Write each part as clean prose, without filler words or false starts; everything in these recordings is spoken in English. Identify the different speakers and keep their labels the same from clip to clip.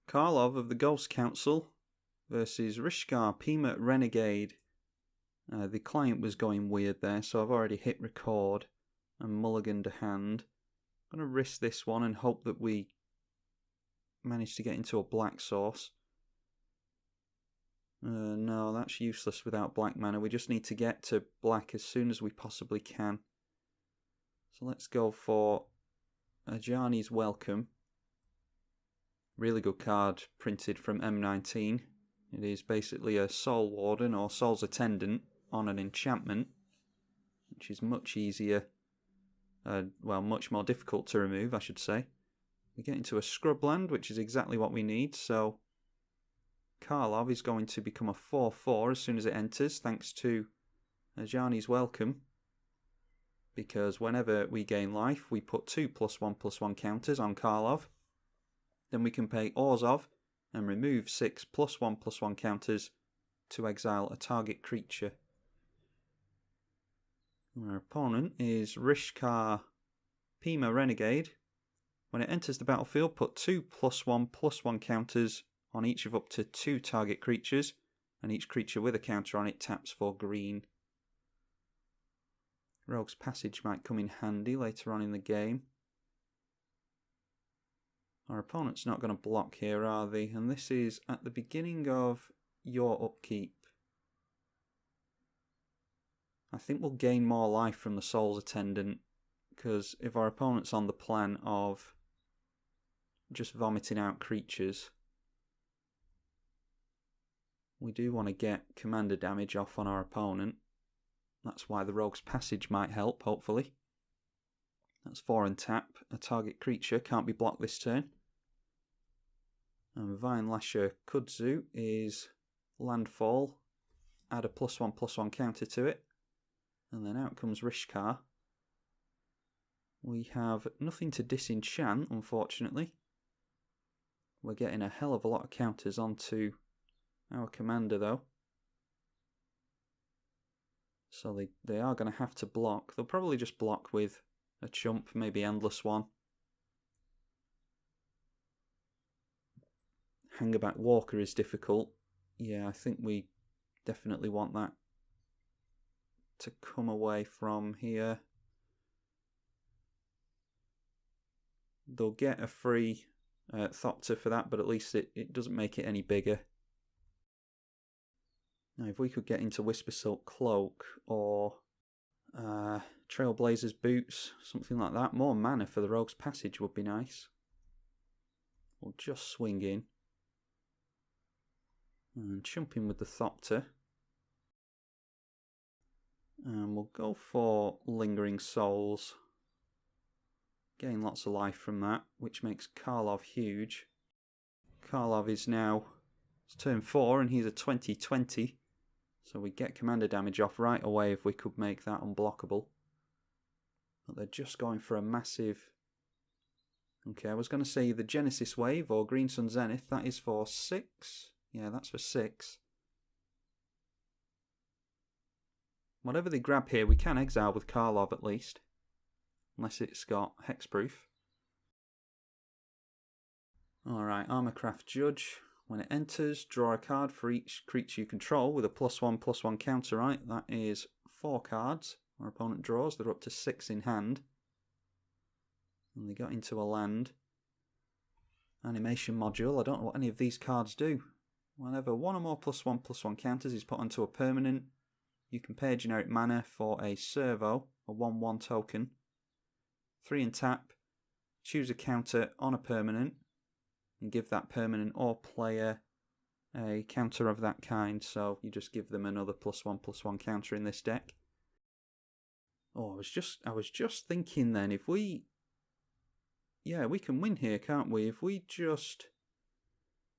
Speaker 1: Karlov of the Ghost Council versus Rishkar Peema Renegade. The client was going weird there, so I've already hit record and mulliganed a hand. I'm going to risk this one and hope that we manage to get into a black source. No, that's useless without black mana. We just need to get to black as soon as we possibly can. So let's go for Ajani's Welcome. Really good card printed from M19. It is basically a Soul Warden or Soul's Attendant on an enchantment, which is much easier, well, much more difficult to remove, I should say. We get into a Scrubland, which is exactly what we need, so Karlov is going to become a 4/4 as soon as it enters, thanks to Ajani's Welcome. Because whenever we gain life, we put 2 +1/+1 counters on Karlov. Then we can pay Orzhov and remove 6 +1/+1 counters to exile a target creature. Our opponent is Rishkar Peema Renegade. When it enters the battlefield, put 2 +1/+1 counters on each of up to 2 target creatures, and each creature with a counter on it taps for green. Rogue's Passage might come in handy later on in the game. Our opponent's not going to block here, are they? And this is at the beginning of your upkeep. I think we'll gain more life from the Soul's Attendant, because if our opponent's on the plan of just vomiting out creatures, we do want to get commander damage off on our opponent. That's why the Rogue's Passage might help, hopefully. That's 4 and tap. A target creature can't be blocked this turn. And Vine Lasher Kudzu is landfall. Add a +1/+1 counter to it. And then out comes Rishkar. We have nothing to disenchant, unfortunately. We're getting a hell of a lot of counters onto our commander, though. So they are going to have to block. They'll probably just block with a chump, maybe Endless One. Hangerback Walker is difficult. Yeah, I think we definitely want that to come away from here. They'll get a free Thopter for that, but at least it doesn't make it any bigger. Now, if we could get into Whispersilk Cloak or Trailblazer's Boots, something like that, more mana for the Rogue's Passage would be nice. We'll just swing in. And chump in with the Thopter. And we'll go for Lingering Souls. Gain lots of life from that, which makes Karlov huge. Karlov is now, it's turn 4 and he's a 20/20. So we get commander damage off right away if we could make that unblockable. But they're just going for a massive... Okay, I was going to say the Genesis Wave or Green Sun Zenith. That is for 6. Yeah, that's for 6. Whatever they grab here, we can exile with Karlov at least. Unless it's got hexproof. Alright, Armorcraft Judge. When it enters, draw a card for each creature you control with a +1/+1 counter, right? That is 4 cards. Our opponent draws. They're up to 6 in hand. And they got into a land. Animation Module. I don't know what any of these cards do. Whenever one or more +1/+1 counters is put onto a permanent, you can pay generic mana for a Servo, a 1/1 token. 3 and tap. Choose a counter on a permanent. And give that permanent or player a counter of that kind. So you just give them another +1/+1 counter in this deck. Oh, I was just thinking then, if we... Yeah, we can win here, can't we? If we just...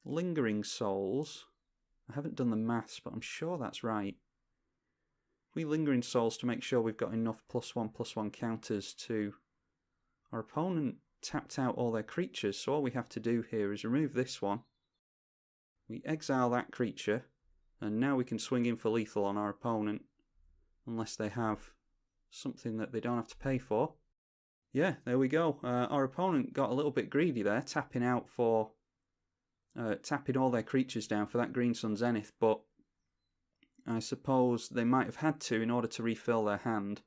Speaker 1: Lingering Souls... I haven't done the maths, but I'm sure that's right. If we Lingering Souls to make sure we've got enough +1/+1 counters to... Our opponent tapped out all their creatures, so all we have to do here is remove this one. We exile that creature, and now we can swing in for lethal on our opponent, unless they have something that they don't have to pay for. Yeah, there we go. Our opponent got a little bit greedy there, tapping out for tapping all their creatures down for that Green Sun Zenith, but I suppose they might have had to in order to refill their hand.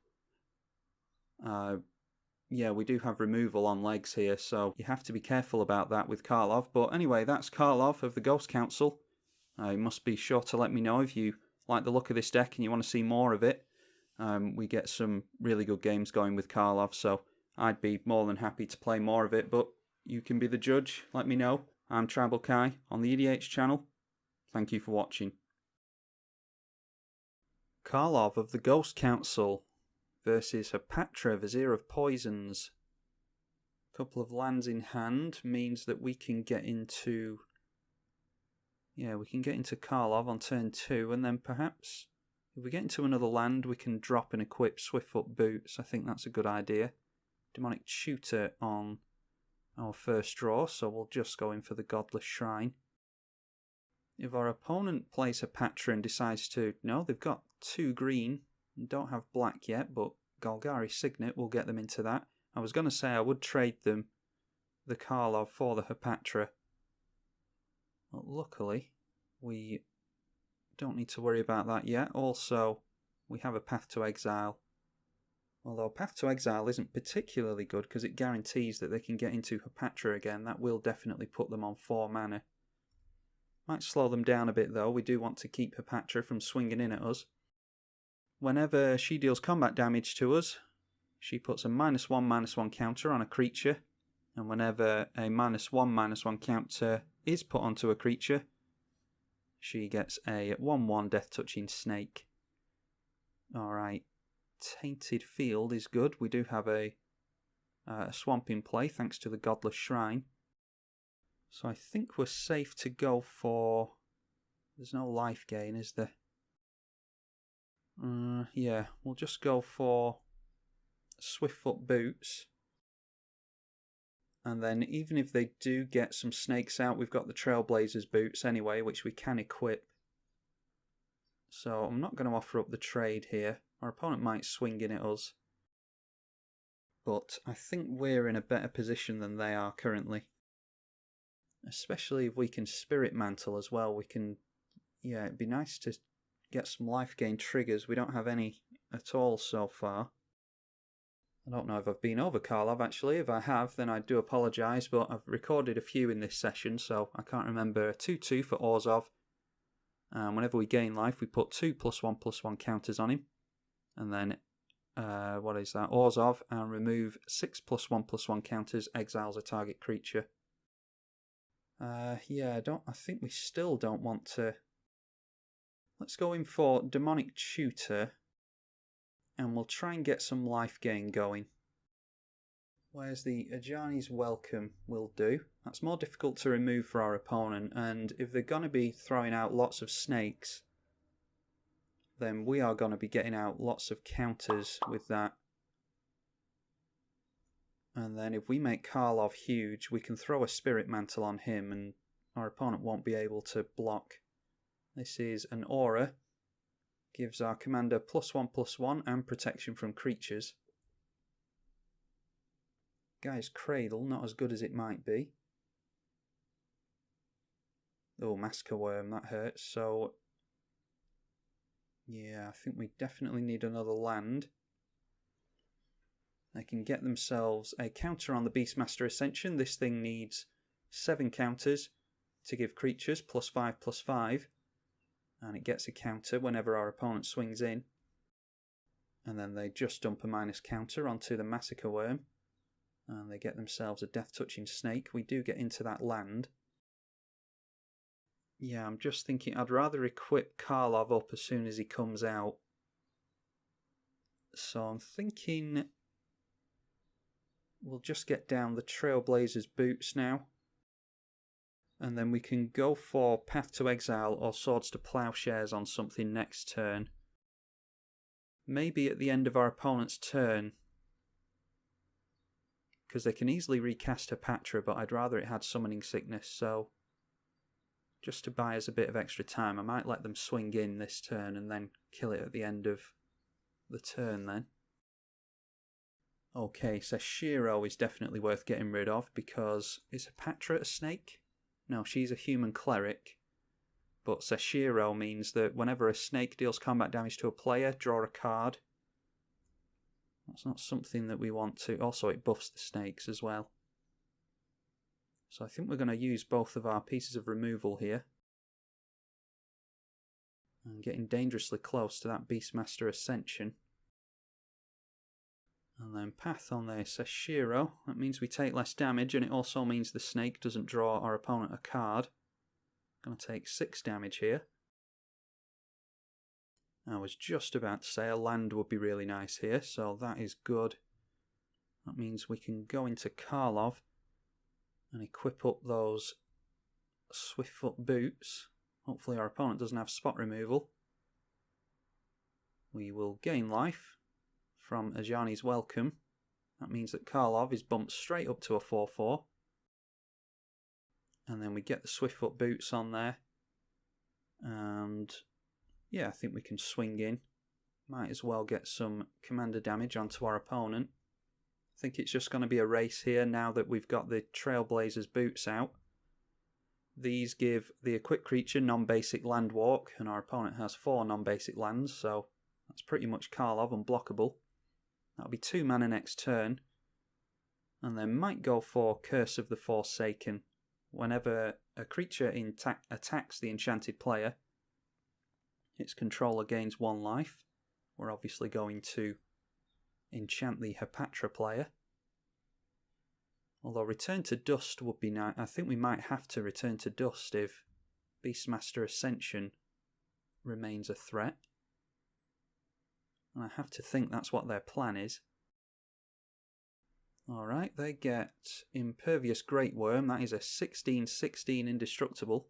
Speaker 1: Yeah, we do have removal on legs here, so you have to be careful about that with Karlov. But anyway, that's Karlov of the Ghost Council. You must be sure to let me know if you like the look of this deck and you want to see more of it. We get some really good games going with Karlov, so I'd be more than happy to play more of it, but you can be the judge. Let me know. I'm Tribalkai on the EDH channel. Thank you for watching. Karlov of the Ghost Council versus Hapatra, Vizier of Poisons. A couple of lands in hand means that we can get into... Yeah, we can get into Karlov on turn 2, and then perhaps if we get into another land we can drop and equip Swiftfoot Boots. I think that's a good idea. Demonic Tutor on our first draw, so we'll just go in for the Godless Shrine. If our opponent plays Hapatra and decides to... No, they've got 2 green and don't have black yet, but Golgari Signet will get them into that. I was going to say I would trade them the Karlov for the Hapatra. But luckily, we don't need to worry about that yet. Also, we have a Path to Exile. Although Path to Exile isn't particularly good because it guarantees that they can get into Hapatra again. That will definitely put them on 4 mana. Might slow them down a bit though. We do want to keep Hapatra from swinging in at us. Whenever she deals combat damage to us, she puts a -1/-1 counter on a creature. And whenever a -1/-1 counter is put onto a creature, she gets a 1/1 Death Touching Snake. Alright, Tainted Field is good. We do have a swamp in play thanks to the Godless Shrine. So I think we're safe to go for... There's no life gain, is there? Yeah, we'll just go for Swiftfoot Boots. And then even if they do get some snakes out, we've got the Trailblazers Boots anyway, which we can equip. So I'm not going to offer up the trade here. Our opponent might swing in at us. But I think we're in a better position than they are currently. Especially if we can Spirit Mantle as well. We can... Yeah, it'd be nice to get some life gain triggers. We don't have any at all so far. I don't know if I've been over Karlov actually. If I have, then I do apologise, but I've recorded a few in this session, so I can't remember. 2/2 for Orzhov. Whenever we gain life, we put 2 +1/+1 counters on him. And then, what is that? Orzhov, and remove 6 +1/+1 counters, exiles a target creature. Yeah, I think we still don't want to... Let's go in for Demonic Tutor, and we'll try and get some life gain going. Whereas the Ajani's Welcome will do. That's more difficult to remove for our opponent, and if they're going to be throwing out lots of snakes, then we are going to be getting out lots of counters with that. And then if we make Karlov huge, we can throw a Spirit Mantle on him and our opponent won't be able to block. This is an Aura. Gives our commander +1/+1 and protection from creatures. Guy's Cradle, not as good as it might be. Oh, Massacre Worm, that hurts. So, yeah, I think we definitely need another land. They can get themselves a counter on the Beastmaster Ascension. This thing needs 7 counters to give creatures +5/+5. And it gets a counter whenever our opponent swings in. And then they just dump a minus counter onto the Massacre Worm. And they get themselves a Death Touching Snake. We do get into that land. Yeah, I'm just thinking I'd rather equip Karlov up as soon as he comes out. So I'm thinking we'll just get down the Trailblazers Boots now. And then we can go for Path to Exile or Swords to Plowshares on something next turn. Maybe at the end of our opponent's turn. Because they can easily recast Hapatra, but I'd rather it had Summoning Sickness, so... Just to buy us a bit of extra time, I might let them swing in this turn and then kill it at the end of the turn then. Okay, so Shiro is definitely worth getting rid of because... Is Hapatra a snake? No, she's a human cleric. But Seshiro means that whenever a snake deals combat damage to a player, draw a card. That's not something that we want to. Also, it buffs the snakes as well. So I think we're going to use both of our pieces of removal here. And getting dangerously close to that Beastmaster Ascension. And then path on there says Seshiro. That means we take less damage, and it also means the snake doesn't draw our opponent a card. Going to take 6 damage here. I was just about to say a land would be really nice here, so that is good. That means we can go into Karlov and equip up those Swiftfoot boots. Hopefully our opponent doesn't have spot removal. We will gain life from Ajani's Welcome. That means that Karlov is bumped straight up to a 4-4. And then we get the Swiftfoot boots on there. And yeah, I think we can swing in. Might as well get some commander damage onto our opponent. I think it's just going to be a race here now that we've got the Trailblazer's boots out. These give the equipped creature non-basic land walk, and our opponent has 4 non-basic lands, so that's pretty much Karlov unblockable. That'll be 2 mana next turn. And then might go for Curse of the Forsaken. Whenever a creature attacks the enchanted player, its controller gains 1 life. We're obviously going to enchant the Hapatra player. Although Return to Dust would be nice. I think we might have to Return to Dust if Beastmaster Ascension remains a threat. And I have to think that's what their plan is. Alright, they get Impervious Great Worm. That is a 16/16 indestructible.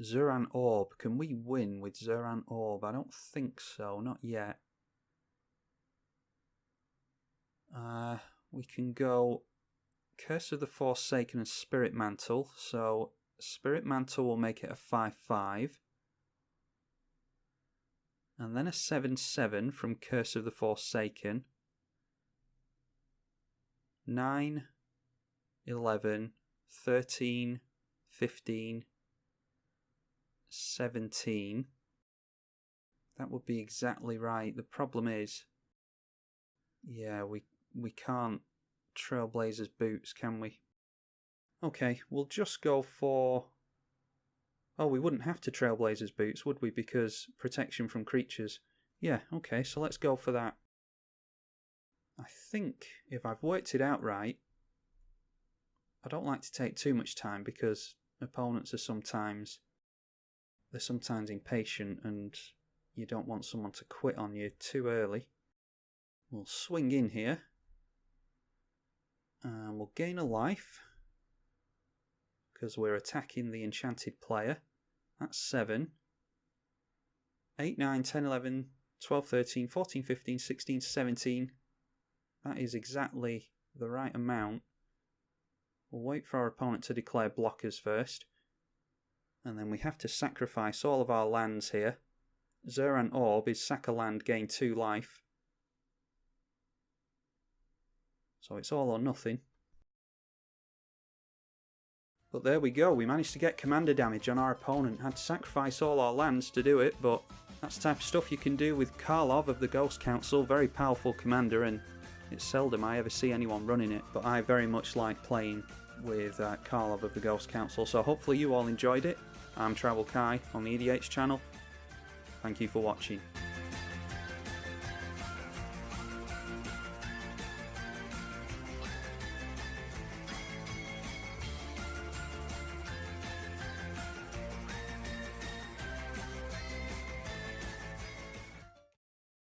Speaker 1: Zuran Orb. Can we win with Zuran Orb? I don't think so, not yet. We can go Curse of the Forsaken and Spirit Mantle. So Spirit Mantle will make it a 5/5. And then a 7/7 from Curse of the Forsaken. 9, 11, 13, 15, 17. That would be exactly right. The problem is, yeah, we can't Trailblazer's boots, can we? Okay, we'll just go for... Oh, we wouldn't have to Trailblazer's boots, would we? Because protection from creatures. Yeah, okay, so let's go for that. I think if I've worked it out right, I don't like to take too much time because opponents are sometimes impatient and you don't want someone to quit on you too early. We'll swing in here and we'll gain a life because we're attacking the enchanted player. That's 7. 8, 9, 10, 11, 12, 13, 14, 15, 16, 17. That is exactly the right amount. We'll wait for our opponent to declare blockers first. And then we have to sacrifice all of our lands here. Zuran Orb is sack a land, gain 2 life. So it's all or nothing. But there we go, we managed to get commander damage on our opponent. Had to sacrifice all our lands to do it, but that's the type of stuff you can do with Karlov of the Ghost Council. Very powerful commander, and it's seldom I ever see anyone running it, but I very much like playing with Karlov of the Ghost Council, so hopefully you all enjoyed it. I'm tribalkai on the EDH channel. Thank you for watching.